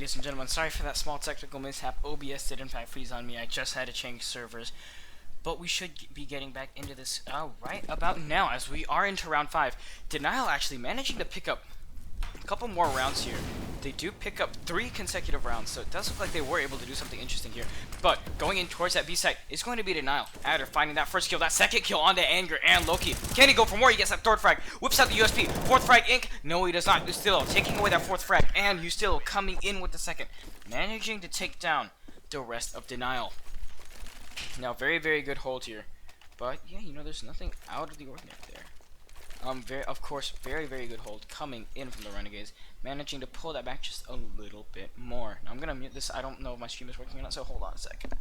ladies and gentlemen, sorry for that small technical mishap. OBS did in fact freeze on me. I just had to change servers. But we should be getting back into this right about now, as we are into round 5. Denial actually managing to pick up a couple more rounds here. They do pick up 3 consecutive rounds, so it does look like they were able to do something interesting here. But going in towards that B site is going to be Denial. Adder finding that first kill, that second kill onto Anger and Loki. Can he go for more? He gets that 3rd frag, whips out the USP, 4th frag Inc. No, he does not. Ustillo taking away that 4th frag, and Ustillo coming in with the 2nd, managing to take down the rest of Denial. Now, very, very good hold here. But, yeah, you know, there's nothing out of the ordinary there. Of course, very, very good hold coming in from the Renegades, managing to pull that back just a little bit more. Now, I'm going to mute this. I don't know if my stream is working or not, so hold on a second.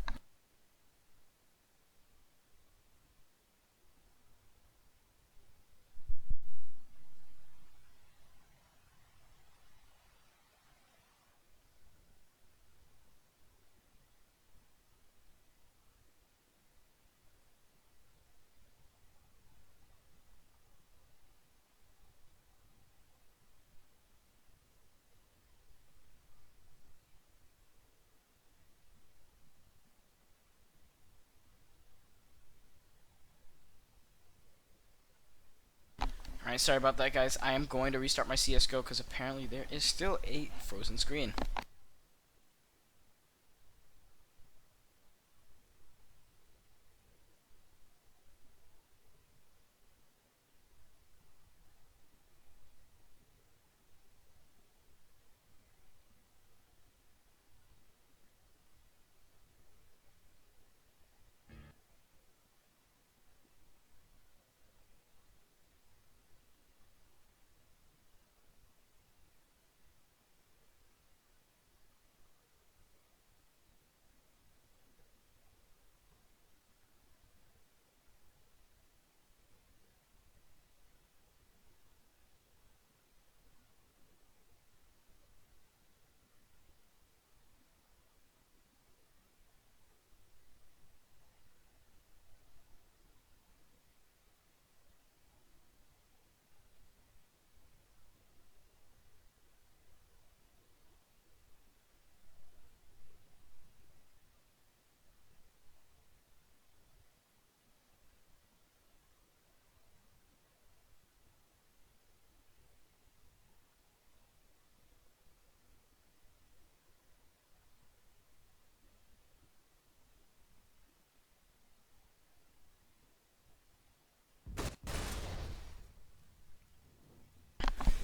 Alright, sorry about that, guys. I am going to restart my CSGO because apparently there is still a frozen screen.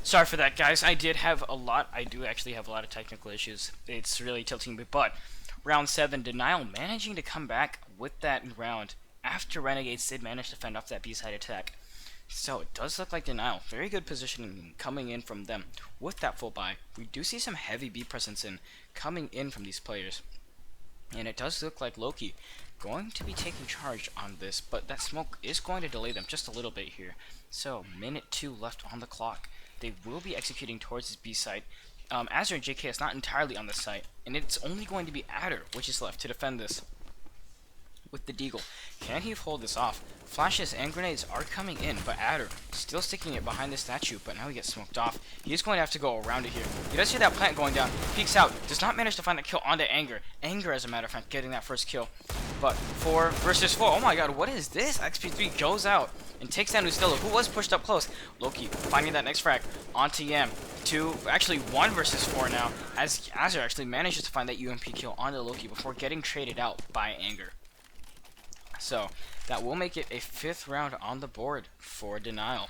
Sorry for that, guys. I do actually have a lot of technical issues. It's really tilting me, but round 7, Denial managing to come back with that round after Renegades did manage to fend off that B-side attack. So it does look like Denial, very good positioning coming in from them with that full buy. We do see some heavy B presence coming in from these players. And it does look like Loki going to be taking charge on this, but that smoke is going to delay them just a little bit here. So, minute 2 left on the clock. They will be executing towards this B site. Azure and JK is not entirely on the site, and it's only going to be Adder which is left to defend this with the Deagle. Can he hold this off? Flashes and grenades are coming in, but Adder still sticking it behind the statue, but now he gets smoked off. He is going to have to go around it here. He does see that plant going down, peeks out, does not manage to find that kill onto Anger. Anger, as a matter of fact, getting that first kill. But 4 versus 4, oh my god, what is this? XP3 goes out and takes down Ustillo, who was pushed up close. Loki finding that next frag onto Yam. 1 versus 4 now, as Azure actually manages to find that UMP kill onto Loki before getting traded out by Anger. So, that will make it a 5th round on the board for Denial.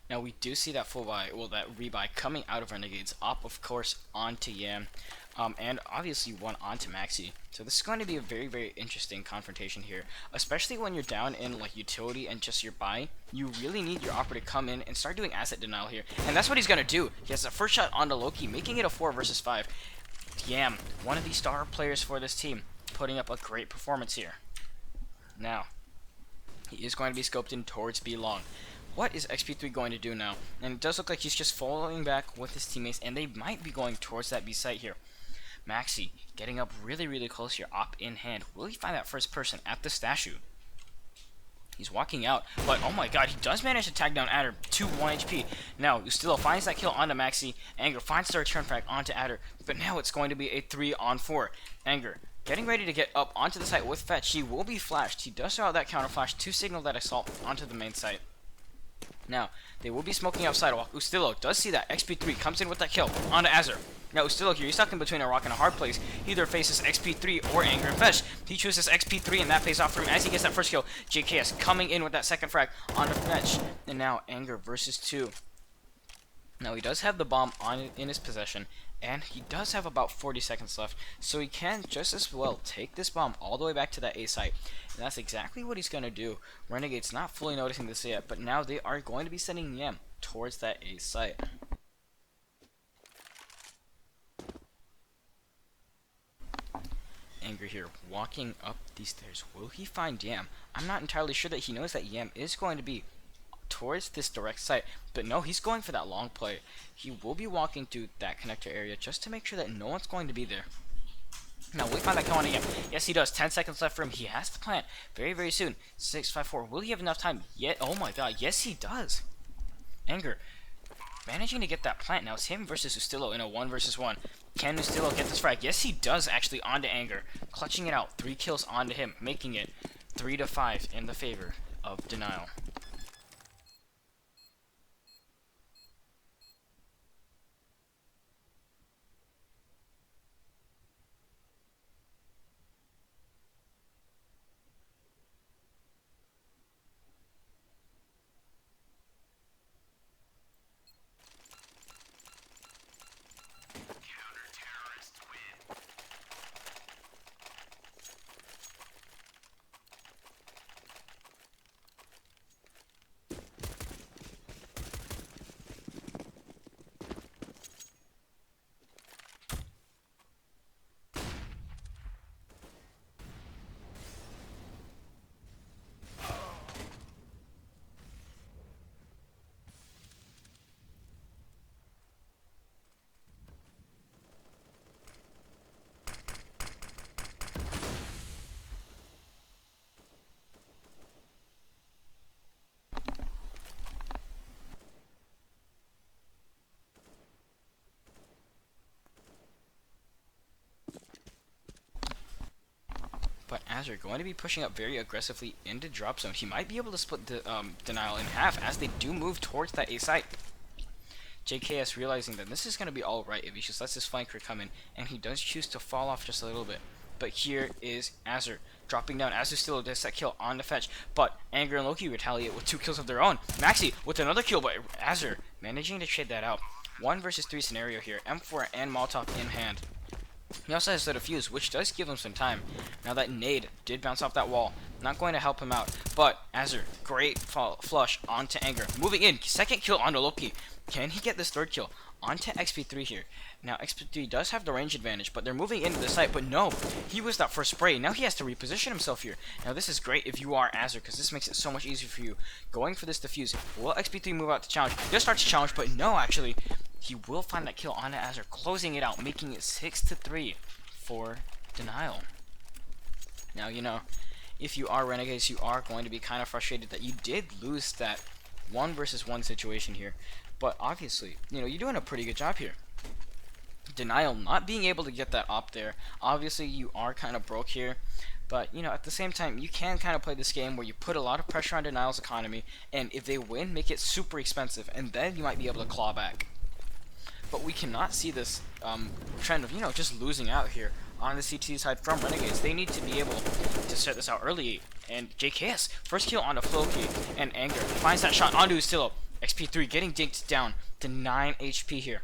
Now, we do see that full buy, well, that rebuy coming out of Renegades, up, of course, onto Yam, and obviously one onto Maxi. So this is going to be a very, very interesting confrontation here, especially when you're down in, like, utility and just your buy. You really need your Opera to come in and start doing asset denial here, and that's what he's going to do. He has the first shot onto Loki, making it a 4 versus 5. Yam, one of the star players for this team, putting up a great performance here. Now, he is going to be scoped in towards B long. What is XP3 going to do now? And it does look like he's just following back with his teammates, and they might be going towards that B site here. Maxi getting up really, really close here, op in hand. Will he find that first person at the statue? He's walking out, but oh my god, he does manage to tag down Adder to 1 HP. Now, Ustillo finds that kill onto Maxi. Anger finds the return frag onto Adder, but now it's going to be a 3-on-4. Anger getting ready to get up onto the site with Fetch. He will be flashed. He does throw out that counter flash to signal that assault onto the main site. Now, they will be smoking outside while Ustillo does see that. XP3 comes in with that kill onto Azur. Now, Ustillo here, he's stuck in between a rock and a hard place. He either faces XP3 or Anger and Fetch. He chooses XP3 and that pays off for him as he gets that first kill. JKS coming in with that second frag onto Fetch. And now, Anger versus 2. Now, he does have the bomb in his possession, and he does have about 40 seconds left, so he can just as well take this bomb all the way back to that A site. And that's exactly what he's going to do. Renegade's not fully noticing this yet, but now they are going to be sending Yam towards that A site. Anger here, walking up these stairs. Will he find Yam? I'm not entirely sure that he knows that Yam is going to be towards this direct site, but no, he's going for that long play. He will be walking through that connector area just to make sure that no one's going to be there. Now, will he find that kill on again? Yes, he does. 10 seconds left for him. He has to plant very, very soon. 654. Will he have enough time yet? Oh my god, yes he does. Anger managing to get that plant. Now it's him versus Ustillo in a 1 versus 1. Can Ustillo get this frag? Yes, he does actually onto Anger. Clutching it out. 3 kills onto him, making it 3-5 in the favor of Denial. But Azur going to be pushing up very aggressively into drop zone. He might be able to split the Denial in half as they do move towards that A site. JKS realizing that this is going to be alright if he just lets his flanker come in, and he does choose to fall off just a little bit. But here is Azur dropping down. Azur still does that kill on the Fetch, but Anger and Loki retaliate with 2 kills of their own. Maxi with another kill, but Azur managing to trade that out. 1 versus 3 scenario here. M4 and Molotov in hand. He also has the defuse, which does give him some time. Now that nade did bounce off that wall, not going to help him out. But Azur, great flush onto Anger. Moving in, second kill onto Loki. Can he get this third kill onto XP3 here? Now XP3 does have the range advantage, but they're moving into the site. But no, he was that first spray. Now he has to reposition himself here. Now this is great if you are Azur, because this makes it so much easier for you. Going for this defuse. Will XP3 move out to challenge? He does start to challenge, but no, actually. He will find that kill onto Azur, closing it out, making it 6-3 for Denial. Now, you know, if you are Renegades, you are going to be kind of frustrated that you did lose that 1 versus 1 situation here. But obviously, you know, you're doing a pretty good job here. Denial not being able to get that op there. Obviously, you are kind of broke here. But, you know, at the same time, you can kind of play this game where you put a lot of pressure on Denial's economy, and if they win, make it super expensive, and then you might be able to claw back. But we cannot see this trend of, you know, just losing out here on the CT side from Renegades. They need to be able to start this out early. And JKS, first kill onto Floki, and Anger finds that shot onto Ustillo. XP3 getting dinked down to 9 HP here.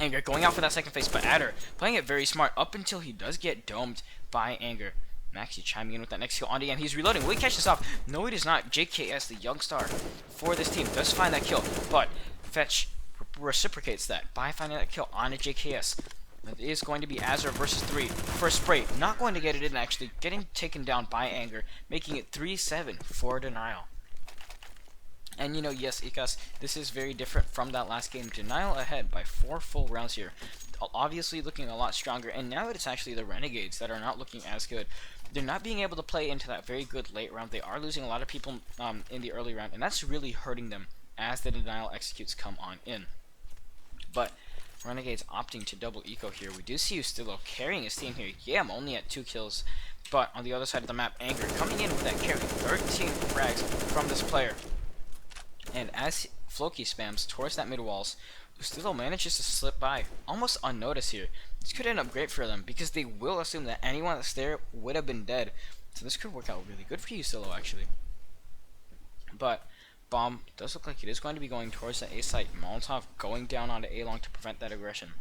Anger going out for that second phase, but Adder playing it very smart up until he does get domed by Anger. Maxi chiming in with that next kill on again. He's reloading. Will he catch this off? No, he does not. JKS, the young star for this team, does find that kill, but Fetch reciprocates that by finding that kill on a JKS. It is going to be Azur versus 3. First spray, not going to get it in actually, getting taken down by Anger, making it 3-7 for Denial. And you know, yes, Ikas, this is very different from that last game. Denial ahead by 4 full rounds here. Obviously looking a lot stronger, and now it's actually the Renegades that are not looking as good. they're not being able to play into that very good late round. They are losing a lot of people in the early round, and that's really hurting them as the denial executes come on in. But Renegades opting to double eco here. We do see Ustillo carrying his team here. Yeah, I'm only at 2 kills. But on the other side of the map, Anger coming in with that carry. 13 frags from this player. And as Floki spams towards that mid walls, Ustillo manages to slip by, almost unnoticed here. This could end up great for them, because they will assume that anyone that's there would have been dead. So this could work out really good for Ustillo, actually. But bomb does look like it is going to be going towards the A site. Molotov going down onto A long to prevent that aggression.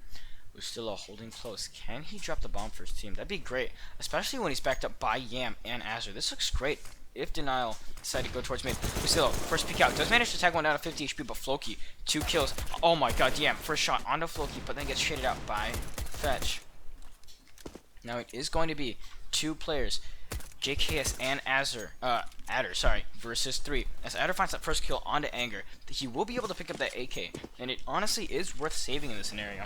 Ustillo holding close. Can he drop the bomb for his team? That'd be great, especially when he's backed up by Yam and Azure. This looks great. If Denial decided to go towards mid, Ustillo first peek out, does manage to tag one down to 50 HP, but Floki 2 kills. Oh my god, Yam first shot onto Floki, but then gets traded out by Fetch. Now it is going to be 2 players, JKS and Adder, versus 3. As Adder finds that first kill onto Anger, he will be able to pick up that AK, and it honestly is worth saving in this scenario.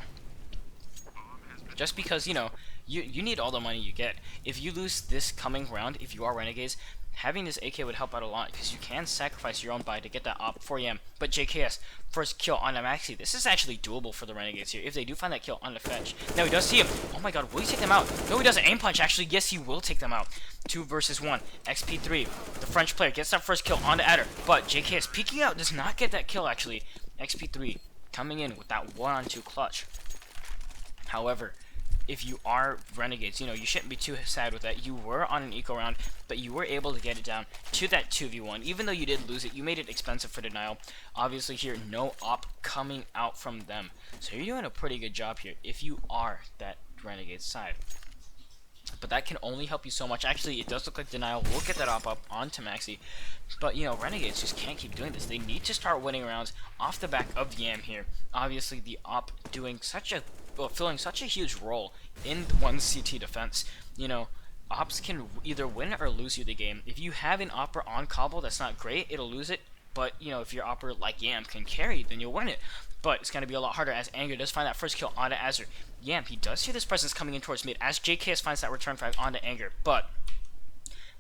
Just because, you know, you need all the money you get. If you lose this coming round, if you are Renegades, having this AK would help out a lot, because you can sacrifice your own buy to get that op for Yam. But JKS, first kill onto Maxi. This is actually doable for the Renegades here, if they do find that kill onto Fetch. Now he does see him. Oh my god, will he take them out? No, he doesn't. Aim punch, actually. Yes, he will take them out. 2 versus 1. XP3, the French player, gets that first kill onto Adder. But JKS peeking out does not get that kill, actually. XP3 coming in with that 1-on-2 clutch. However, if you are Renegades, you know, you shouldn't be too sad with that. You were on an eco round, but you were able to get it down to that 2v1. Even though you did lose it, you made it expensive for Denial. Obviously here, no op coming out from them. So you're doing a pretty good job here if you are that Renegade side. But that can only help you so much. Actually, it does look like Denial will get that op up onto Maxi. But, you know, Renegades just can't keep doing this. They need to start winning rounds off the back of Yam here. Obviously, the op doing filling such a huge role in one CT defense. You know, ops can either win or lose you the game. If you have an opera on Cobble that's not great, it'll lose it. But, you know, if your opera like Yam can carry, then you'll win it. But it's going to be a lot harder as Anger does find that first kill onto Azure. Yam, he does see this presence coming in towards mid as JKS finds that return frag onto Anger. But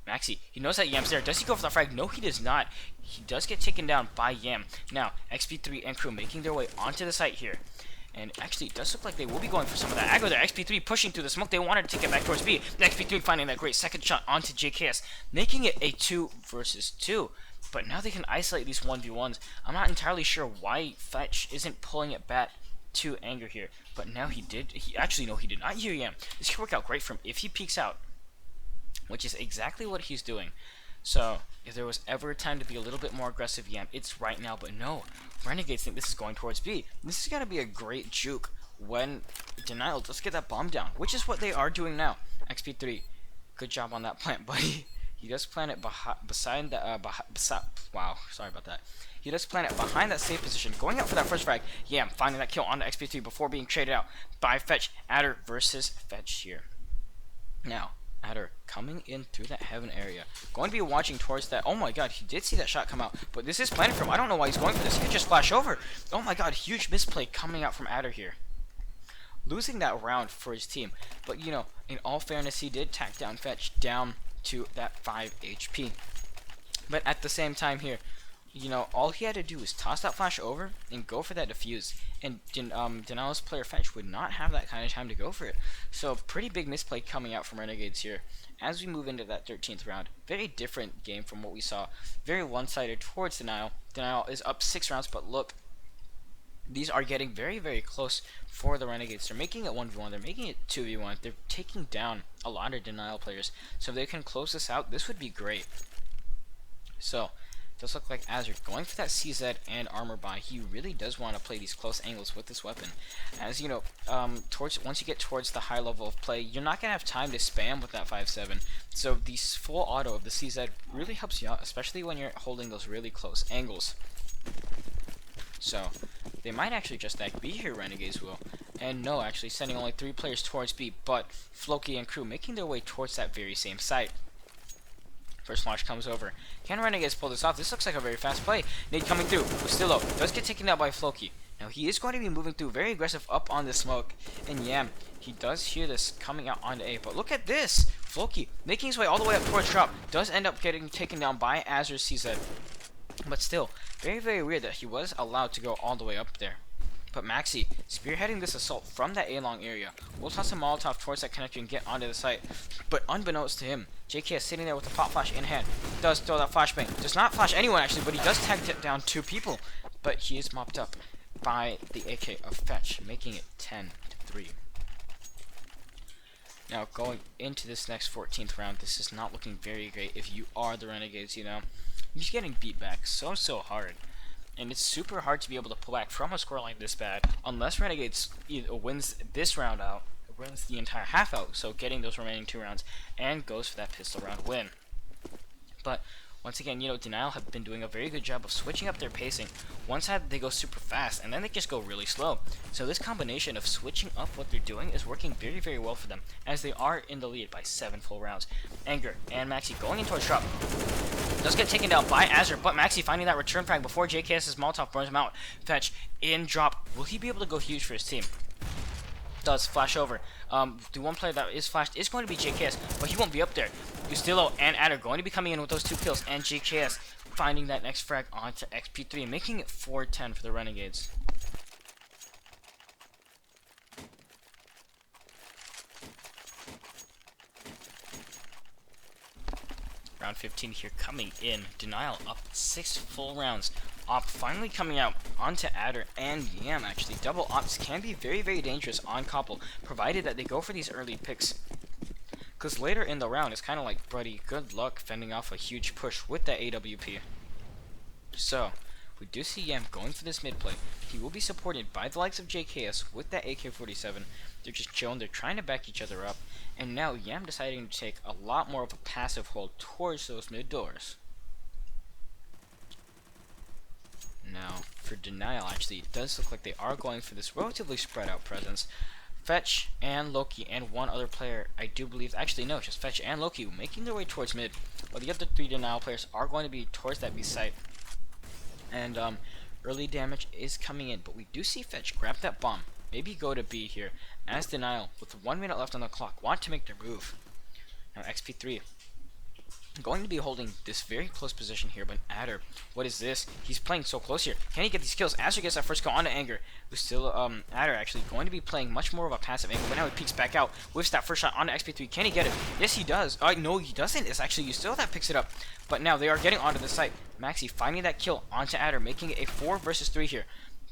Maxi, he knows that Yam's there. Does he go for the frag? No, he does not. He does get taken down by Yam. Now, XP3 and crew making their way onto the site here. And actually, it does look like they will be going for some of that aggro there. XP3 pushing through the smoke. They wanted to take it back towards B. XP3 finding that great second shot onto JKS, making it a 2 versus 2. But now they can isolate these 1v1s. I'm not entirely sure why Fetch isn't pulling it back to Anger here. But now he did. Actually, no, he did not hear Yam. This could work out great for him if he peeks out, which is exactly what he's doing. So, if there was ever a time to be a little bit more aggressive, Yam, it's right now. But no, Renegades think this is going towards B. This is going to be a great juke when Denial does get that bomb down, which is what they are doing now. XP3, good job on that plant, buddy. He does plant it beside the, wow, sorry about that. He does plant it behind that safe position, going out for that first frag. Yam finding that kill onto XP3 before being traded out by Fetch. Adder versus Fetch here. Now, Adder coming in through that heaven area. Going to be watching towards that. Oh my god, he did see that shot come out. But this is planted for him. I don't know why he's going for this. He could just flash over. Oh my god, huge misplay coming out from Adder here. Losing that round for his team. But, you know, in all fairness, he did tack down Fetch down to that 5 HP. But at the same time here, you know, all he had to do was toss that flash over and go for that defuse. And Denial's player Fetch would not have that kind of time to go for it. So pretty big misplay coming out from Renegades here. As we move into that 13th round, very different game from what we saw. Very one-sided towards Denial. Denial is up 6 rounds, but look, these are getting very, very close for the Renegades. They're making it 1v1. They're making it 2v1. They're taking down a lot of Denial players. So if they can close this out, this would be great. So, does look like Azure going for that CZ and armor buy. He really does want to play these close angles with this weapon. As you know, once you get towards the high level of play, you're not going to have time to spam with that 5-7. So the full auto of the CZ really helps you out, especially when you're holding those really close angles. So, they might actually just act B here, Renegades will. And no, actually sending only 3 players towards B, but Floki and crew making their way towards that very same site. First flash comes over. Can Renegades pull this off? This looks like a very fast play. Nade coming through. Ustillo does get taken out by Floki. Now he is going to be moving through very aggressive up on the smoke, and Yam, he does hear this coming out onto A, but look at this! Floki making his way all the way up towards drop, does end up getting taken down by Azure CZ, but still, very, very weird that he was allowed to go all the way up there. But Maxi, spearheading this assault from that A-long area, will toss a Molotov towards that connector and get onto the site. But unbeknownst to him, JK is sitting there with the pop flash in hand. Does throw that flashbang. Does not flash anyone actually, but he does tag down 2 people. But he is mopped up by the AK of Fetch, making it 10-3. Now going into this next 14th round, this is not looking very great if you are the Renegades, you know. He's getting beat back so hard. And it's super hard to be able to pull back from a scoreline this bad unless Renegades either wins this round out, wins the entire half out, so getting those remaining 2 rounds, and goes for that pistol round win. But once again, you know, Denial have been doing a very good job of switching up their pacing. One side they go super fast, and then they just go really slow. So this combination of switching up what they're doing is working very, very well for them, as they are in the lead by 7 full rounds. Anger and Maxi going into a drop. Does get taken down by Azure, but Maxi finding that return frag before JKS's Molotov burns him out. Fetch in drop. Will he be able to go huge for his team? Does flash over. The one player that is flashed is going to be JKS, but he won't be up there. Ustillo and Adder going to be coming in with those 2 kills, and JKS finding that next frag onto XP3, making it 4-10 for the Renegades. Round 15 here coming in. Denial up 6 full rounds. Op finally coming out onto Adder and Yam actually. Double ops can be very, very dangerous on Koppel, provided that they go for these early picks. Because later in the round, it's kind of like, buddy, good luck fending off a huge push with that AWP. So, we do see Yam going for this mid play. He will be supported by the likes of JKS with that AK-47. They're just chilling, they're trying to back each other up. And now Yam deciding to take a lot more of a passive hold towards those mid doors. Now, for Denial, actually, it does look like they are going for this relatively spread out presence. Fetch and Loki and one other player, I do believe, actually no, just Fetch and Loki making their way towards mid, while the other 3 Denial players are going to be towards that B site. And early damage is coming in, but we do see Fetch grab that bomb, maybe go to B here, as Denial, with 1 minute left on the clock, want to make their move. Now XP3 going to be holding this very close position here, but Adder, what is this? He's playing so close here. Can he get these kills? Azure gets that first kill onto Anger, who's still, Adder actually going to be playing much more of a passive angle, but now he peeks back out, whiffs that first shot onto XP3. Can he get it? Yes, he does. No, he doesn't. It's actually Ustillo that picks it up, but now they are getting onto the site. Maxi finding that kill onto Adder, making it a 4 versus 3 here,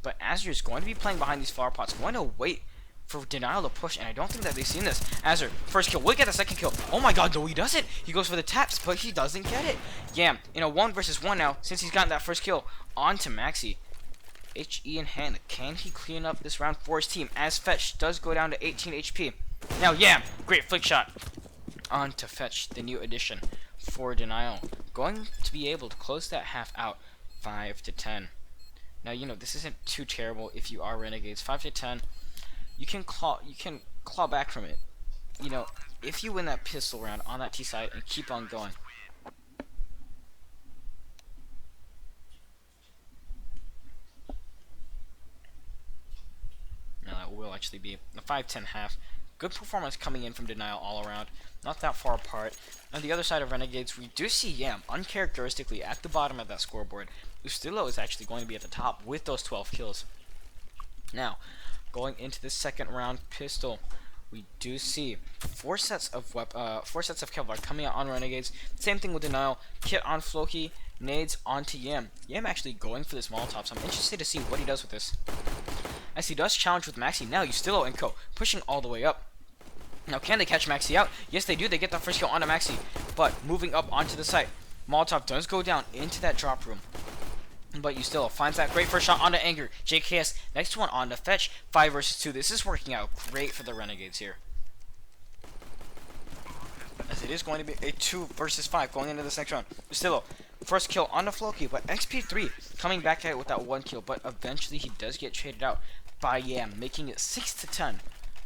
but Azure is going to be playing behind these flower pots, going to wait for Denial to push, and I don't think that they've seen this. Azure, first kill, will get the second kill. Oh my god, no he doesn't! He goes for the taps, but he doesn't get it. Yam, in a 1 versus 1 now, since he's gotten that first kill, onto Maxi. HE in hand, can he clean up this round for his team, as Fetch does go down to 18 HP. Now Yam, great flick shot onto Fetch, the new addition for Denial. Going to be able to close that half out 5-10. Now, you know, this isn't too terrible if you are Renegades. 5-10. You can claw back from it. You know, if you win that pistol round on that T side and keep on going. Now that will actually be a 5-10 half. Good performance coming in from Denial all around. Not that far apart. On the other side of Renegades, we do see Yam uncharacteristically at the bottom of that scoreboard. Ustillo is actually going to be at the top with those 12 kills. Now, going into the second round pistol, we do see 4 sets of Kevlar coming out on Renegades. Same thing with Denial. Kit on Floki, nades onto Yam. Yam actually going for this Molotov, so I'm interested to see what he does with this. As he does challenge with Maxi, now Ustillo and Co. pushing all the way up. Now can they catch Maxi out? Yes they do, they get the first kill onto Maxi, but moving up onto the site. Molotov does go down into that drop room, but Ustillo finds that great first shot onto Anger. JKS next one onto Fetch. 5 versus 2. This is working out great for the Renegades here, as it is going to be a 2 versus 5 going into this next round. Ustillo first kill onto Floki, but XP3 coming back at it with that 1 kill, but eventually he does get traded out by Yam, making it 6-10.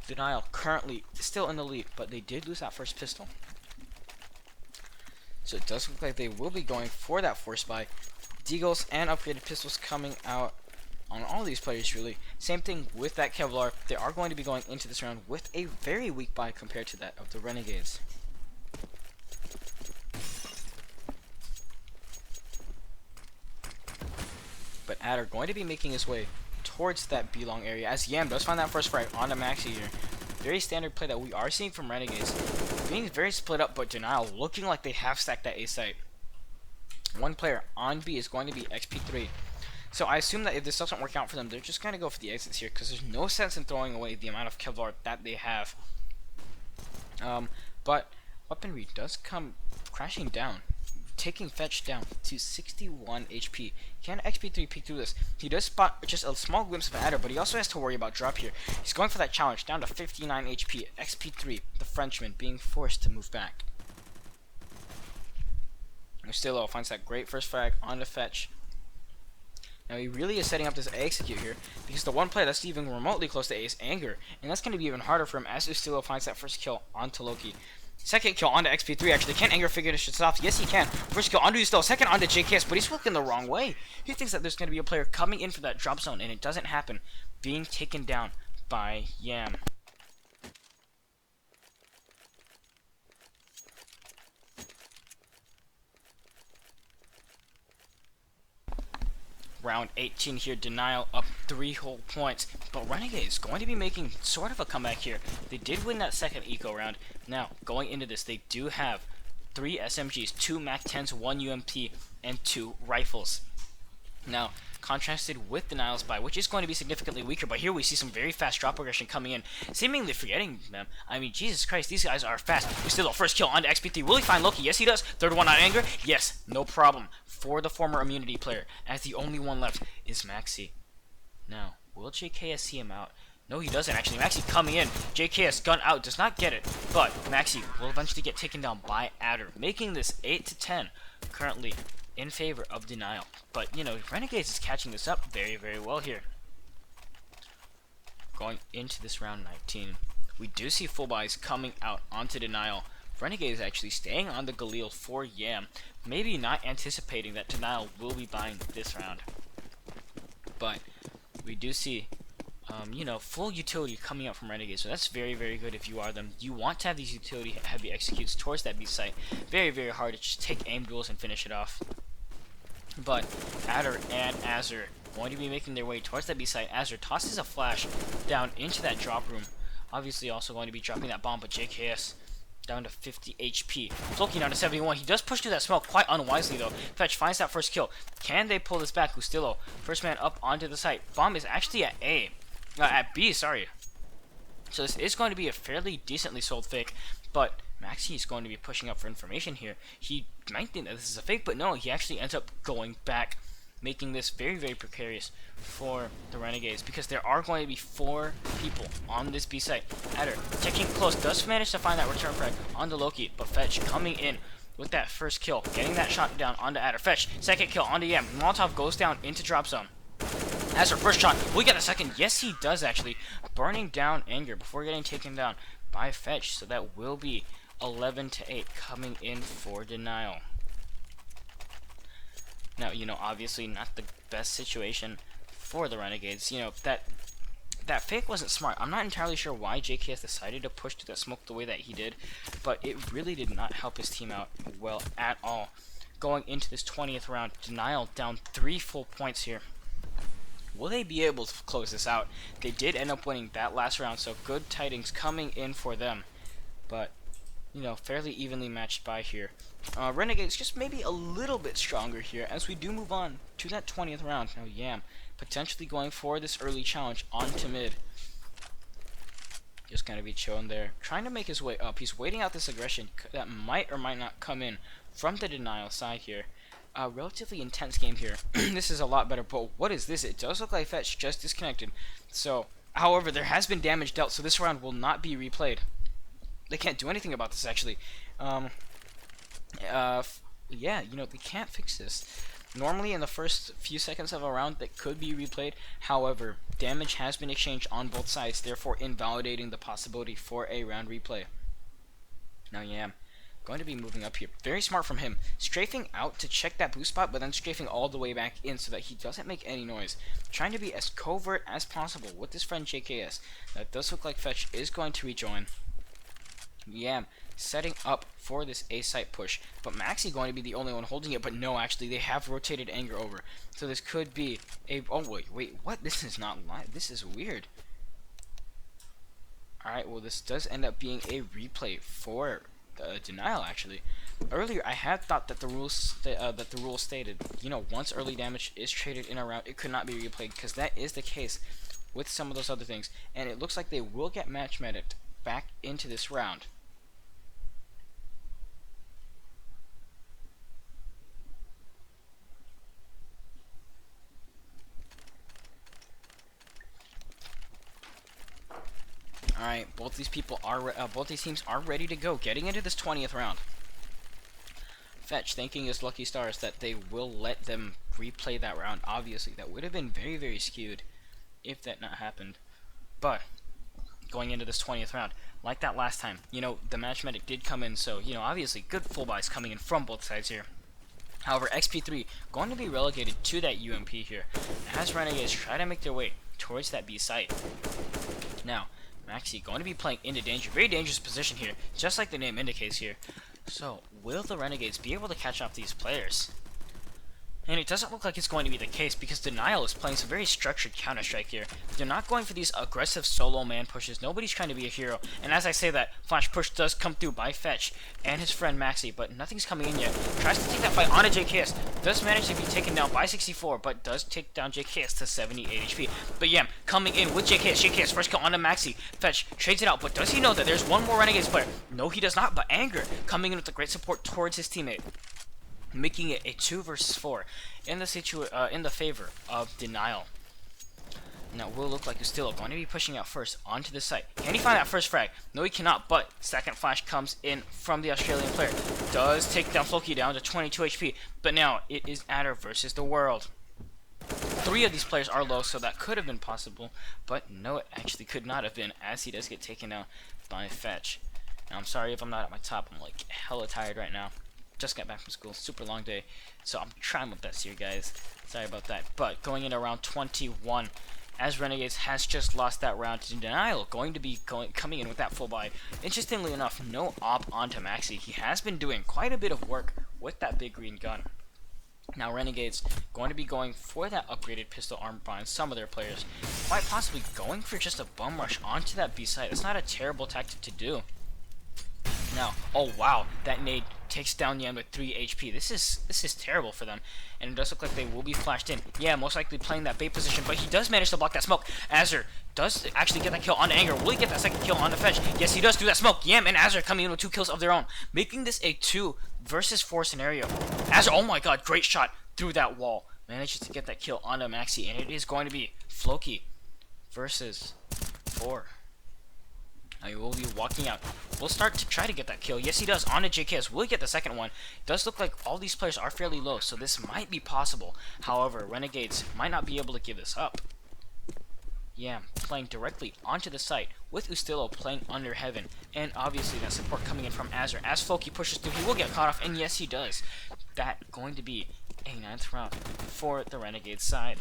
Denial currently still in the lead, but they did lose that first pistol, so it does look like they will be going for that force buy. Deagles and upgraded pistols coming out on all these players, really. Same thing with that Kevlar. They are going to be going into this round with a very weak buy compared to that of the Renegades. But Adder going to be making his way towards that B-long area as Yam does find that first frag on the Maxi here. Very standard play that we are seeing from Renegades. Being very split up, but Denial looking like they have stacked that A site. One player on B is going to be XP3. So I assume that if this doesn't work out for them, they're just going to go for the exits here, because there's no sense in throwing away the amount of Kevlar that they have. But weaponry does come crashing down, taking Fetch down to 61 HP. Can XP3 peek through this? He does spot just a small glimpse of Adder, but he also has to worry about drop here. He's going for that challenge, down to 59 HP. XP3, the Frenchman, being forced to move back. Ustillo finds that great first frag on the Fetch. Now he really is setting up this execute here, because the one player that's even remotely close to A is Anger, and that's going to be even harder for him as Ustillo finds that first kill onto Loki. Second kill onto XP3 actually. Can Anger figure this shit off? Yes he can. First kill onto Ustillo, second onto JKS, but he's looking the wrong way. He thinks that there's going to be a player coming in for that drop zone, and it doesn't happen. Being taken down by Yam. Round 18 here, Denial up 3 whole points, but Renegade is going to be making sort of a comeback here. They did win that second eco round. Now, going into this, they do have 3 SMGs, 2 MAC-10s, 1 UMP, and 2 rifles. Now, contrasted with Denial's buy, which is going to be significantly weaker, but here we see some very fast drop progression coming in, seemingly forgetting them. I mean, Jesus Christ, these guys are fast. We still first kill onto XP3. Will he find Loki? Yes, he does. Third one on Anger? Yes, no problem for the former immunity player, as the only one left is Maxi. Now, will JKS see him out? No, he doesn't actually. Maxi coming in. JKS gun out, does not get it, but Maxi will eventually get taken down by Adder, making this 8-10 currently in favor of Denial. But, you know, Renegades is catching this up very, very well here. Going into this round 19, we do see full buys coming out onto Denial. Renegades actually staying on the Galil for Yam, maybe not anticipating that Denial will be buying this round. But we do see, you know, full utility coming out from Renegades, so that's very, very good if you are them. You want to have these utility heavy executes towards that B site. Very, very hard to just take aim duels and finish it off. But Adder and Azur going to be making their way towards that B site. Azur tosses a flash down into that drop room. Obviously also going to be dropping that bomb, but JKS down to 50 HP. Floki down to 71. He does push through that smoke quite unwisely though. Fetch finds that first kill. Can they pull this back? Ustillo, first man up onto the site. Bomb is actually at A. At B, sorry. So this is going to be a fairly decently sold fake, but Maxi is going to be pushing up for information here. He might think that this is a fake, but no, he actually ends up going back, making this very, very precarious for the Renegades, because there are going to be 4 people on this B site. Adder, checking close, does manage to find that return frag on the Loki, but Fetch coming in with that first kill, getting that shot down onto Adder. Fetch, second kill onto Yam. Molotov goes down into drop zone. As her first shot, we get a second. Yes, he does actually, burning down Anger before getting taken down by Fetch. So that will be 11-8 coming in for Denial. Now, you know, obviously not the best situation for the Renegades. You know, that fake wasn't smart. I'm not entirely sure why JKS decided to push through that smoke the way that he did, but it really did not help his team out well at all. Going into this 20th round, Denial down 3 full points here. Will they be able to close this out? They did end up winning that last round, so good tidings coming in for them. But, you know, fairly evenly matched by here. Renegades just maybe a little bit stronger here as we do move on to that 20th round. Now Yam potentially going for this early challenge onto mid. Just going to be chilling there, trying to make his way up. He's waiting out this aggression that might or might not come in from the Denial side here. Relatively intense game here. This is a lot better, but what is this? It does look like Fetch just disconnected. So, however, there has been damage dealt, so this round will not be replayed. They can't do anything about this, actually. Yeah, you know, they can't fix this. Normally, in the first few seconds of a round, that could be replayed. However, damage has been exchanged on both sides, therefore invalidating the possibility for a round replay. Now, yeah, going to be moving up here. Very smart from him. Strafing out to check that boost spot, but then strafing all the way back in so that he doesn't make any noise. Trying to be as covert as possible with his friend JKS. Now, it does look like Fetch is going to rejoin. Yeah, setting up for this A site push, but Maxi going to be the only one holding it. But no, actually, they have rotated Anger over, so this could be a. Oh wait, what? This is not live. This is weird. All right, well, this does end up being a replay for Denial. Actually, earlier I had thought that the rules stated, you know, once early damage is traded in a round, it could not be replayed, because that is the case with some of those other things, and it looks like they will get match medicked back into this round. Alright, both these teams are ready to go, getting into this 20th round. Fetch thanking his lucky stars that they will let them replay that round. Obviously, that would have been very, very skewed if that not happened. But going into this 20th round, like that last time, you know, the match medic did come in, so, you know, obviously good full buys coming in from both sides here. However, XP3 going to be relegated to that UMP here as Renegades try to make their way towards that B site. Now, Maxi going to be playing into danger. Very dangerous position here, just like the name indicates here. So, will the Renegades be able to catch up these players? And it doesn't look like it's going to be the case, because Denial is playing some very structured Counter-Strike here. They're not going for these aggressive solo man pushes. Nobody's trying to be a hero. And as I say that, flash push does come through by Fetch and his friend Maxi, but nothing's coming in yet. Tries to take that fight on a JKS. Does manage to be taken down by 64, but does take down JKS to 78 HP. But yeah, coming in with JKS. JKS first kill onto Maxi. Fetch trades it out, but does he know that there's one more Renegades player? No, he does not, but Anger coming in with the great support towards his teammate, making it a 2 versus 4 in the favor of Denial. Now, will look like Ustillo going to be pushing out first onto the site. Can he find that first frag? No, he cannot, but second flash comes in from the Australian player. Does take down Floki down to 22 HP, but now it is Adder versus the world. 3 of these players are low, so that could have been possible, but no, it actually could not have been, as he does get taken down by Fetch. Now, I'm sorry if I'm not at my top. I'm like hella tired right now. Just got back from school, super long day, so I'm trying my best here, guys. Sorry about that. But going into round 21, as Renegades has just lost that round to Denial, going to be coming in with that full buy. Interestingly enough, no op onto Maxi. He has been doing quite a bit of work with that big green gun. Now, Renegades going to be going for that upgraded pistol armor on some of their players, quite possibly going for just a bum rush onto that B site. It's not a terrible tactic to do. Now, oh wow, that nade takes down Yan with 3 HP. This is terrible for them, and it does look like they will be flashed in. Yeah, most likely playing that bait position, but he does manage to block that smoke. Azur does actually get that kill on Anger. Will he get that second kill on the Fetch? Yes, he does through that smoke. Yam and Azur coming in with 2 kills of their own, making this a 2 versus 4 scenario. Azur, oh my god, great shot through that wall. Manages to get that kill onto Maxi, and it is going to be Floki versus 4. He will be walking out. We'll start to try to get that kill. Yes, he does. On to JKS. Will he get the second one? Does look like all these players are fairly low, so this might be possible. However, Renegades might not be able to give this up. Yeah, playing directly onto the site with Ustillo playing under Heaven. And obviously that support coming in from Azur. As Floki pushes through, he will get caught off, and yes, he does. That going to be a 9th round for the Renegades side.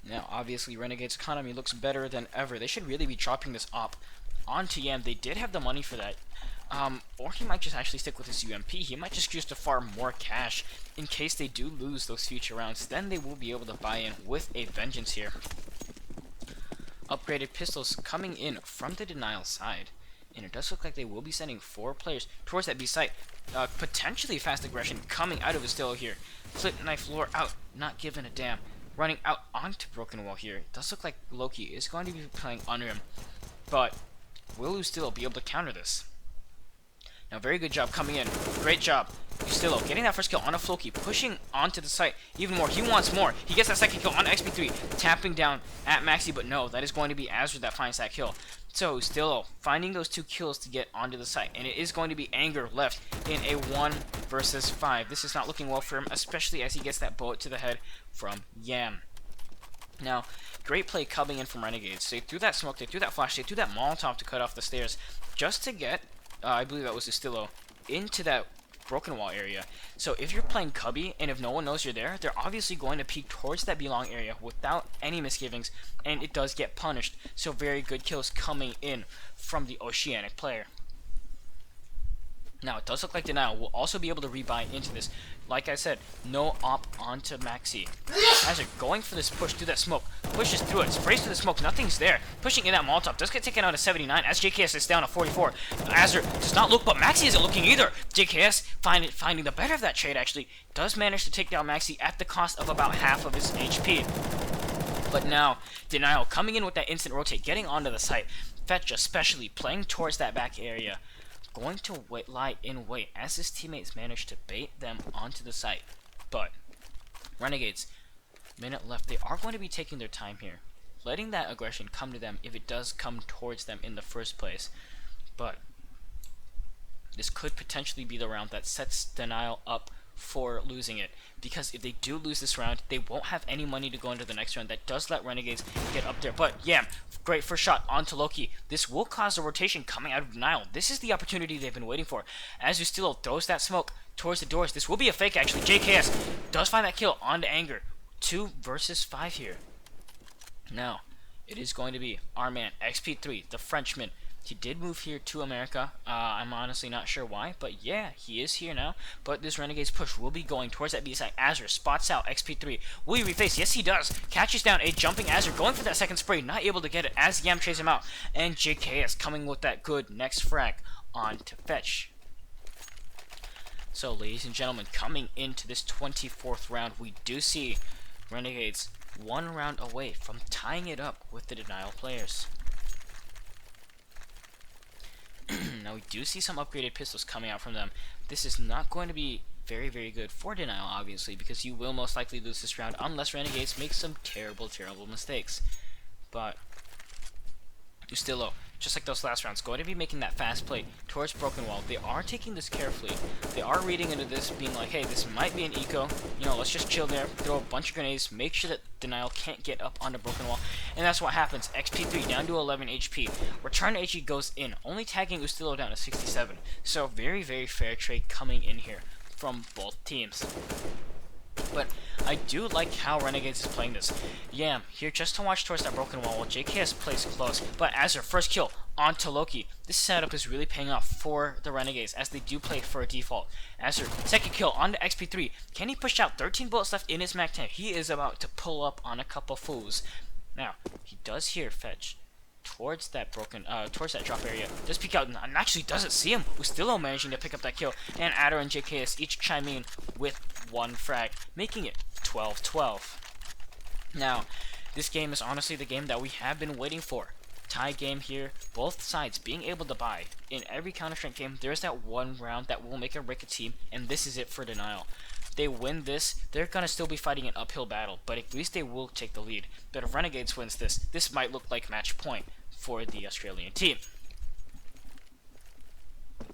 Now, obviously, Renegade's economy looks better than ever. They should really be dropping this op onto Yam. They did have the money for that. Or he might just actually stick with his UMP. He might just choose to farm more cash in case they do lose those future rounds. Then they will be able to buy in with a vengeance here. Upgraded pistols coming in from the Denial side. And it does look like they will be sending 4 players towards that B site. Potentially fast aggression coming out of Ustillo here. Flip knife lure out, not giving a damn. Running out onto Broken Wall here. It does look like Loki is going to be playing under him. But will Ustillo be able to counter this? Now, very good job coming in. Great job. Ustillo getting that first kill on a Floki, pushing onto the site even more. He wants more. He gets that second kill on XP3, tapping down at Maxi, but no, that is going to be Azur that finds that kill. So, Ustillo finding those 2 kills to get onto the site, and it is going to be Anger left in a 1 versus 5. This is not looking well for him, especially as he gets that bullet to the head from Yam. Now, great play coming in from Renegades. They threw that smoke, they threw that flash, they threw that Molotov to cut off the stairs, just to get I believe that was Ustillo, into that broken wall area. So if you're playing Cubby and if no one knows you're there, they're obviously going to peek towards that belong area without any misgivings, and it does get punished. So very good kills coming in from the Oceanic player. Now, it does look like Denial will also be able to rebuy into this. Like I said, no op onto Maxi. As they're going for this push through that smoke, pushes through it, sprays through the smoke, nothing's there. Pushing in that Molotov, does get taken out at 79 as JKS is down to 44. Azure does not look, but Maxi isn't looking either. JKS finding the better of that trade, actually, does manage to take down Maxi at the cost of about half of his HP. But now, Denial coming in with that instant rotate, getting onto the site. Fetch especially playing towards that back area. Going to lie in wait as his teammates manage to bait them onto the site. But Renegades, minute left, they are going to be taking their time here, letting that aggression come to them if it does come towards them in the first place. But this could potentially be the round that sets Denial up for losing it, because if they do lose this round, they won't have any money to go into the next round. That does let Renegades get up there. But yeah, great first shot onto Loki. This will cause a rotation coming out of Denial. This is the opportunity they've been waiting for. As Ustillo throws that smoke towards the doors, this will be a fake actually. JKS does find that kill onto Anger. 2 versus 5 here. Now, it is going to be our man, XP3, the Frenchman. He did move here to America. I'm honestly not sure why, but yeah, he is here now. But this Renegades push will be going towards that B side. Azure spots out XP3. Will he reface? Yes, he does. Catches down a jumping Azure, going for that second spray, not able to get it as Yam chases him out. And JKS coming with that good next frag on to Fetch. So, ladies and gentlemen, coming into this 24th round, we do see Renegades 1 round away from tying it up with the Denial players. Now we do see some upgraded pistols coming out from them. This is not going to be very, very good for Denial, obviously, because you will most likely lose this round unless Renegades make some terrible, terrible mistakes. But Ustillo, just like those last rounds, going to be making that fast play towards Broken Wall. They are taking this carefully. They are reading into this, being like, hey, this might be an eco. You know, let's just chill there, throw a bunch of grenades, make sure that Denial can't get up onto Broken Wall. And that's what happens. XP3 down to 11 HP. Return HE goes in, only tagging Ustillo down to 67. So very, very fair trade coming in here from both teams. But I do like how Renegades is playing this. Yam here just to watch towards that broken wall while JKS plays close. But as their first kill onto Loki, this setup is really paying off for the Renegades as they do play for a default. As their second kill onto XP3, can he push out 13 bullets left in his Mac 10? He is about to pull up on a couple fools. Now, he does here Fetch towards that towards that drop area. Does peek out and actually doesn't see him. Ustillo managing to pick up that kill, and Adder and JKS each chime in with 1 frag, making it 12-12. Now, this game is honestly the game that we have been waiting for. Tie game here, both sides being able to buy. In every Counter-Strike game, there's that one round that will make or break a team, and this is it for Denial. They win this, they're gonna still be fighting an uphill battle, but at least they will take the lead. But if Renegades wins this might look like match point for the Australian team.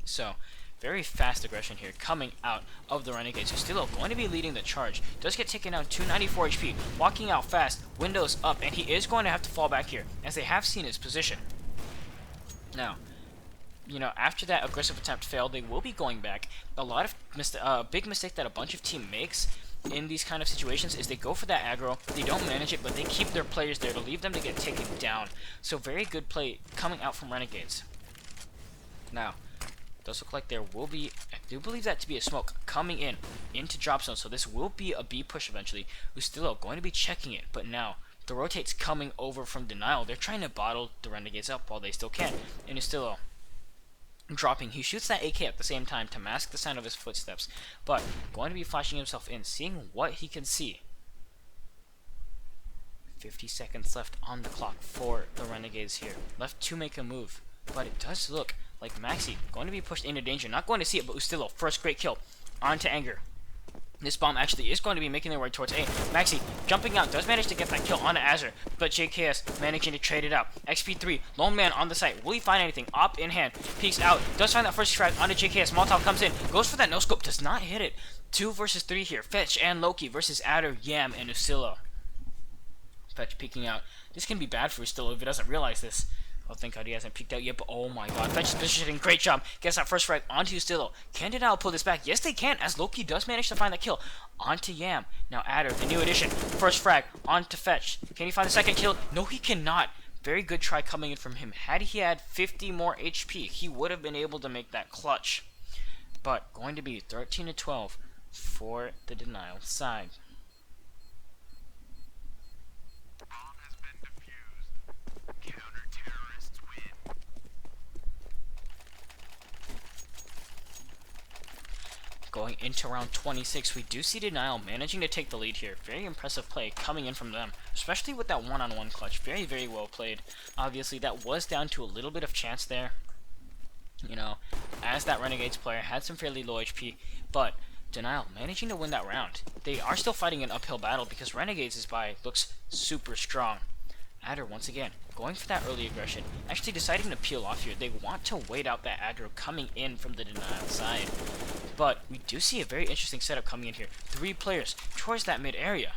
So, very fast aggression here coming out of the Renegades. Ustillo going to be leading the charge. Does get taken down 294 HP, walking out fast, windows up, and he is going to have to fall back here, as they have seen his position. Now, you know, after that aggressive attempt failed, they will be going back. A lot of big mistake that a bunch of team makes in these kind of situations is they go for that aggro, they don't manage it, but they keep their players there to leave them to get taken down. So very good play coming out from Renegades. Now, does look like there will be, I do believe that to be a smoke coming in into drop zone, so this will be a B push eventually. Ustillo going to be checking it, but now the rotate's coming over from Denial. They're trying to bottle the Renegades up while they still can, and Ustillo dropping. He shoots that AK at the same time to mask the sound of his footsteps, but going to be flashing himself in, seeing what he can see. 50 seconds left on the clock for the Renegades here. Left to make a move, but it does look like Maxi going to be pushed into danger. Not going to see it, but Ustillo, first great kill onto Anger. This bomb actually is going to be making their way towards A. Maxi jumping out, does manage to get that kill onto Azure, but JKS managing to trade it out. XP3, lone man on the site. Will he find anything? Op in hand, peeks out, does find that first strike onto JKS. Molotov comes in, goes for that no scope, does not hit it. 2 versus 3 here. Fetch and Loki versus Adder, Yam, and Ustillo. Fetch peeking out. This can be bad for Ustillo if he doesn't realize this. Oh, thank God he hasn't peeked out yet, but oh my God. Fetch positioning, great job. Gets that first frag onto Ustillo. Can Denial pull this back? Yes, they can, as Loki does manage to find that kill. Onto Yam. Now Adder, the new addition. First frag, onto Fetch. Can he find the second kill? No, he cannot. Very good try coming in from him. Had he had 50 more HP, he would have been able to make that clutch. But going to be 13-12 for the Denial side. Going into round 26, we do see Denial managing to take the lead here. Very impressive play coming in from them, especially with that one-on-one clutch. Very, very well played. Obviously, that was down to a little bit of chance there, you know, as that Renegades player had some fairly low HP, but Denial managing to win that round. They are still fighting an uphill battle because Renegades' buy looks super strong. Adder, once again, going for that early aggression, actually deciding to peel off here. They want to wait out that Adder coming in from the Denial side. But we do see a very interesting setup coming in here. 3 players towards that mid area.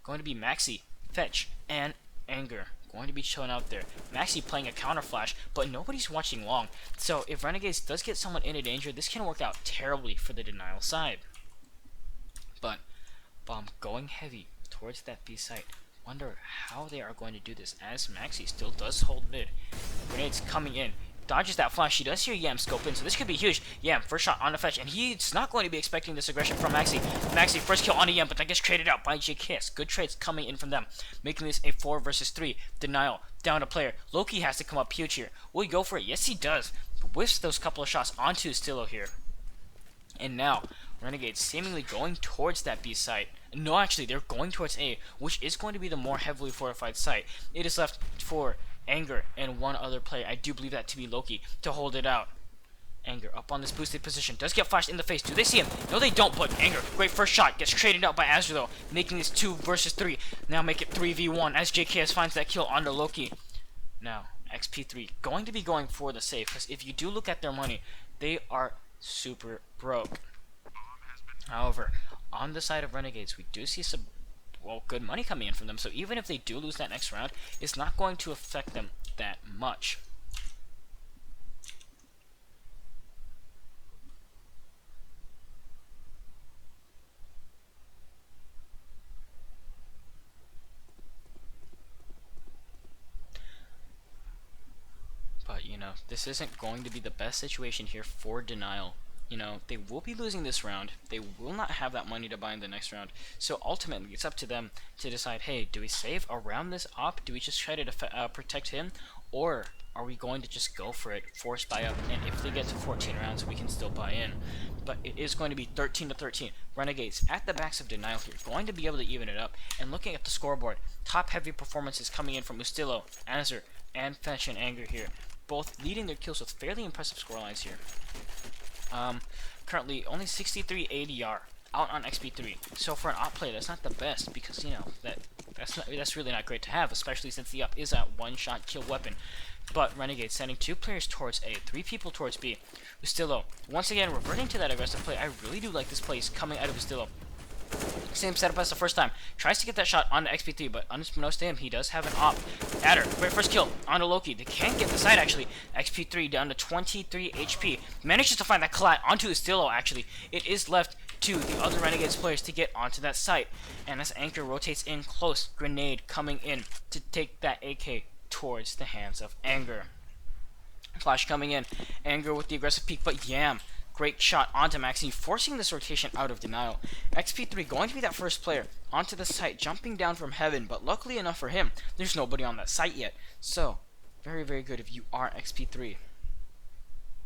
Going to be Maxi, Fetch, and Anger. Going to be showing out there. Maxi playing a counter flash, but nobody's watching long. So if Renegades does get someone into danger, this can work out terribly for the Denial side. But Bomb going heavy towards that B site. Wonder how they are going to do this, as Maxi still does hold mid. Grenades coming in. Dodges that flash. He does hear Yam scope in, so this could be huge. Yam, first shot on the Fetch, and he's not going to be expecting this aggression from Maxi. Maxi, first kill on the Yam, but that gets traded out by ECS. Good trades coming in from them, making this a 4 versus 3. Denial, down to player. Loki has to come up huge here. Will he go for it? Yes, he does. Whiffs those couple of shots onto Stillo here. And now, Renegades seemingly going towards that B site. No, actually, they're going towards A, which is going to be the more heavily fortified site. It is left for Anger and one other player, I do believe that to be Loki, to hold it out. Anger up on this boosted position, does get flashed in the face. Do they see him? No, they don't, but Anger, great first shot, gets traded out by Azure though, making this 2 versus 3. Now make it 3v1 as JKS finds that kill onto Loki. Now, XP3 going to be going for the save, because if you do look at their money, they are super broke. However, on the side of Renegades, we do see some, well, good money coming in from them, so even if they do lose that next round, it's not going to affect them that much. But, you know, this isn't going to be the best situation here for Denial. You know, they will be losing this round. They will not have that money to buy in the next round. So ultimately, it's up to them to decide, hey, do we save around this op? Do we just try to protect him? Or are we going to just go for it, force buy up, and if they get to 14 rounds, we can still buy in. But it is going to be 13-13. Renegades at the backs of Denial here, going to be able to even it up. And looking at the scoreboard, top heavy performances coming in from Ustillo, Azure, and Fetch and Anger here. Both leading their kills with fairly impressive scorelines here. Currently only 63 ADR out on XP3. So for an op play, that's not the best because, you know, that's really not great to have, especially since the op is that one-shot kill weapon. But Renegade sending 2 players towards A, 3 people towards B. Ustillo once again reverting to that aggressive play. I really do like this play coming out of Ustillo. Same setup as the first time. Tries to get that shot on the XP3, but unbeknownst to him, he does have an op. Adder, great first kill onto Loki. They can get the side actually. XP3 down to 23 HP. Manages to find that collat onto Ustillo actually. It is left to the other Renegades players to get onto that site. And as Anchor rotates in close, Grenade coming in to take that AK towards the hands of Anger. Flash coming in. Anger with the aggressive peek, but Yam. Great shot onto Maxi, forcing this rotation out of Denial. XP3 going to be that first player onto the site, jumping down from heaven, but luckily enough for him, there's nobody on that site yet. So, very, very good if you are XP3.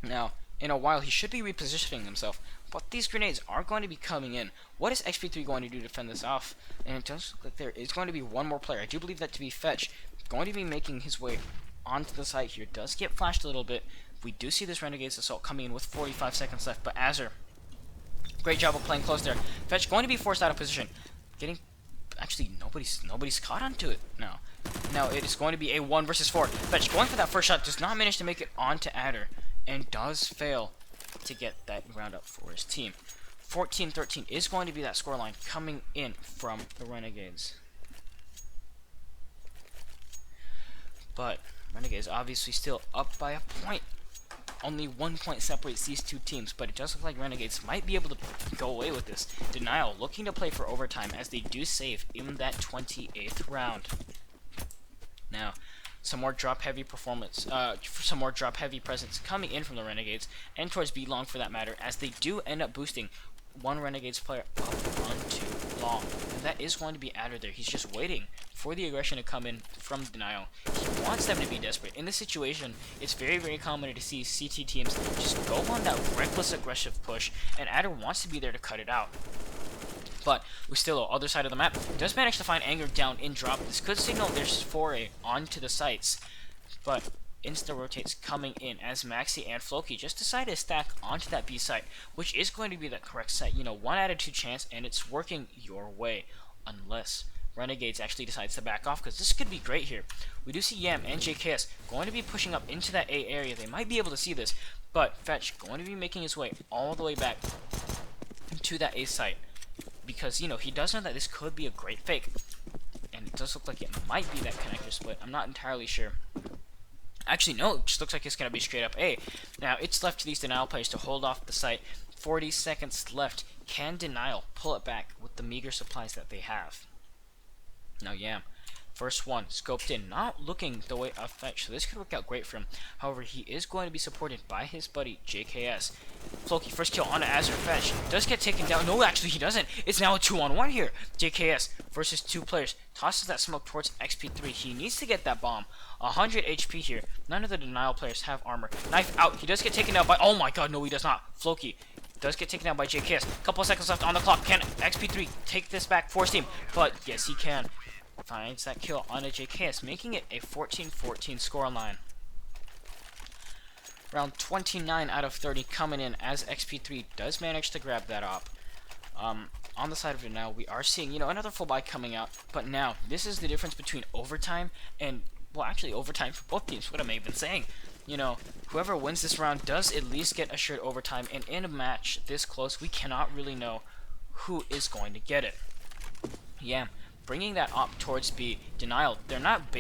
Now, in a while, he should be repositioning himself, but these grenades are going to be coming in. What is XP3 going to do to fend this off? And it does look like there is going to be one more player. I do believe that to be Fetch, going to be making his way onto the site here. Does get flashed a little bit. We do see this Renegades assault coming in with 45 seconds left, but Azure, great job of playing close there. Fetch going to be forced out of position. Getting, actually, nobody's caught onto it now. Now it is going to be a 1 versus 4. Fetch going for that first shot, does not manage to make it onto Adder, and does fail to get that round up for his team. 14-13 is going to be that scoreline coming in from the Renegades. But Renegades obviously still up by a point. Only 1 point separates these two teams, but it does look like Renegades might be able to go away with this. Denial looking to play for overtime as they do save in that 28th round. Now, some more drop-heavy performance, some more drop-heavy presence coming in from the Renegades, and towards B-Long for that matter, as they do end up boosting one Renegades player up onto Long. And that is going to be Adder there. He's just waiting for the aggression to come in from Denial. He wants them to be desperate. In this situation, it's very, very common to see CT teams just go on that reckless aggressive push, and Adder wants to be there to cut it out. But Ustillo, other side of the map, does manage to find Anger down in drop. This could signal there's foray onto the sites, but insta-rotates coming in as Maxi and Floki just decide to stack onto that B site, which is going to be the correct site. You know, 1 out of 2 chance, and it's working your way, unless Renegades actually decides to back off, because this could be great here. We do see Yam and JKS going to be pushing up into that A area. They might be able to see this, but Fetch going to be making his way all the way back to that A site, because, you know, he does know that this could be a great fake, and it does look like it might be that connector split. I'm not entirely sure. Actually, no, it just looks like it's going to be straight up A. Now, it's left to these Denial players to hold off the site. 40 seconds left. Can Denial pull it back with the meager supplies that they have? Now, Yam, first one, scoped in, not looking the way of Fetch, so this could work out great for him. However, he is going to be supported by his buddy, JKS. Floki, first kill on Azure. Fetch does get taken down. No, actually, he doesn't. It's now a 2-on-1 here. JKS versus 2 players. Tosses that smoke towards XP3. He needs to get that bomb. 100 HP here. None of the Denial players have armor. Knife out. He does get taken down by... Oh my god, no, he does not. Floki does get taken down by JKS. Couple of seconds left on the clock. Can XP3 take this back? Force team. But yes, he can. Finds that kill on a JKS, making it a 14-14 scoreline. Round 29 out of 30 coming in as XP3 does manage to grab that op. On the side of it now, we are seeing, you know, another full buy coming out. But now, this is the difference between overtime and, well, actually overtime for both teams. What am I even saying? You know, whoever wins this round does at least get assured overtime. And in a match this close, we cannot really know who is going to get it. Yeah. Bringing that op towards B. Denial, they're not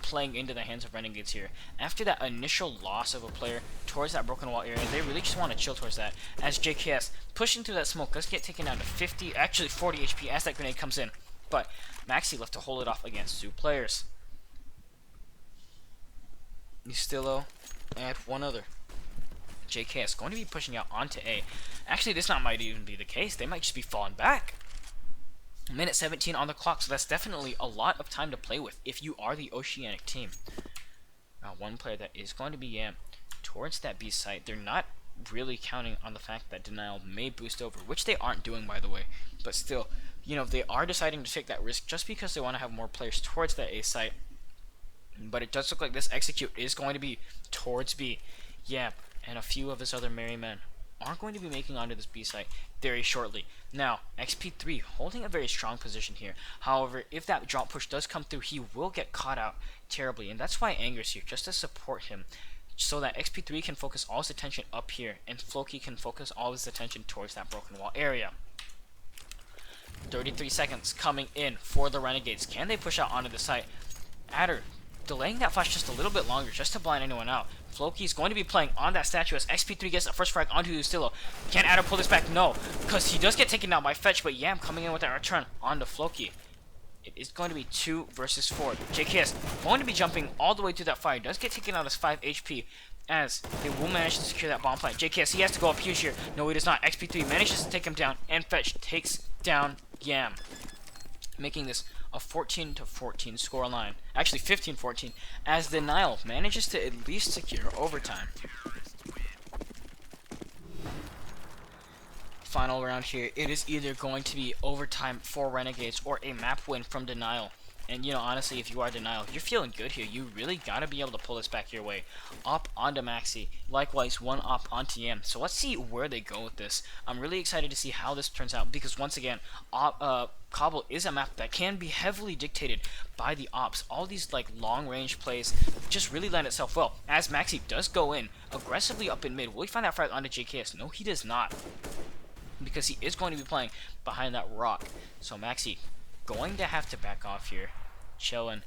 playing into the hands of Renegades here. After that initial loss of a player towards that broken wall area, they really just want to chill towards that. As JKS pushing through that smoke does get taken down to 50, actually 40 HP as that grenade comes in. But Maxi left to hold it off against 2 players. Ustillo and one other. JKS going to be pushing out onto A. Actually, this not might even be the case. They might just be falling back. Minute 17 on the clock, so that's definitely a lot of time to play with if you are the Oceanic team. One player that is going to be Yam towards that B site. They're not really counting on the fact that Denial may boost over, which they aren't doing, by the way. But still, you know, they are deciding to take that risk just because they want to have more players towards that A site. But it does look like this execute is going to be towards B. Yam and a few of his other merry men are going to be making onto this B site very shortly. Now, XP3 holding a very strong position here. However, if that drop push does come through, he will get caught out terribly, and that's why Anger's here, just to support him, so that XP3 can focus all his attention up here, and Floki can focus all his attention towards that broken wall area. 33 seconds coming in for the Renegades. Can they push out onto the site? Adder delaying that flash just a little bit longer, just to blind anyone out. Floki's going to be playing on that statue as XP3 gets that first frag onto Ustillo. Can Adder pull this back? No, because he does get taken down by Fetch, but Yam coming in with that return onto Floki. It is going to be 2 versus 4. JKS going to be jumping all the way through that fire. Does get taken out as 5 HP as they will manage to secure that bomb plant. JKS, he has to go up huge here. No, he does not. XP3 manages to take him down, and Fetch takes down Yam, making this a 14-14 scoreline. Actually, 15-14, as Denial manages to at least secure overtime. Final round here. It is either going to be overtime for Renegades or a map win from Denial. And, you know, honestly, if you are Denial, you're feeling good here. You really got to be able to pull this back your way. Up onto Maxi. Likewise, one up onto Yam. So let's see where they go with this. I'm really excited to see how this turns out, because once again, Cobble is a map that can be heavily dictated by the ops. All these, like, long-range plays just really land itself well. As Maxi does go in aggressively up in mid. Will he find that frag onto JKS? No, he does not, because he is going to be playing behind that rock. So Maxi going to have to back off here, chilling,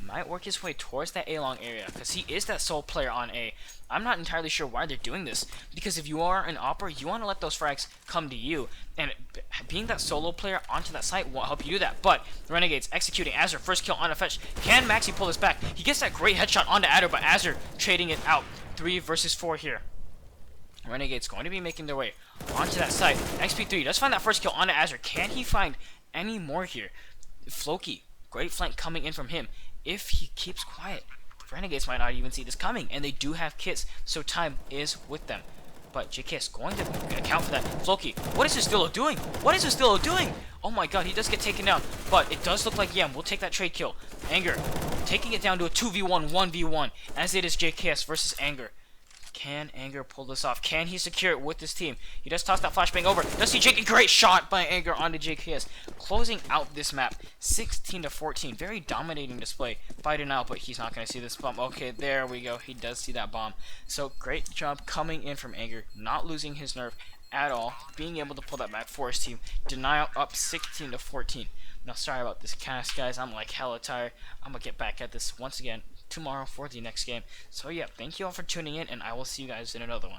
might work his way towards that A-long area, because he is that sole player on A. I'm not entirely sure why they're doing this, because if you are an Opera, you want to let those frags come to you, and being that solo player onto that site won't help you do that. But the Renegades executing Azure, first kill on a fetch. Can Maxi pull this back? He gets that great headshot onto Adder, but Azure trading it out. 3 versus 4 here. Renegades going to be making their way onto that site. XP3 does find that first kill onto Azure. Can he find any more here? Floki, great flank coming in from him. If he keeps quiet, Renegades might not even see this coming, and they do have kits, so time is with them. But JKS going to account for that. Floki, what is Justillo doing? What is Justillo doing? Oh my god, he does get taken down, but it does look like Yem will take that trade kill. Anger taking it down to a 2v1, 1v1, as it is JKS versus Anger. Can Anger pull this off? Can he secure it with his team? He does toss that flashbang over. Does he JK? Great shot by Anger onto JKS. Closing out this map, 16 to 14. Very dominating display by Denial, but he's not going to see this bomb. Okay, there we go. He does see that bomb. So great job coming in from Anger, not losing his nerve at all, being able to pull that back for his team. Denial up 16 to 14. Now, sorry about this cast, guys. I'm like hella tired. I'm going to get back at this once again tomorrow for the next game. So yeah, thank you all for tuning in, and I will see you guys in another one.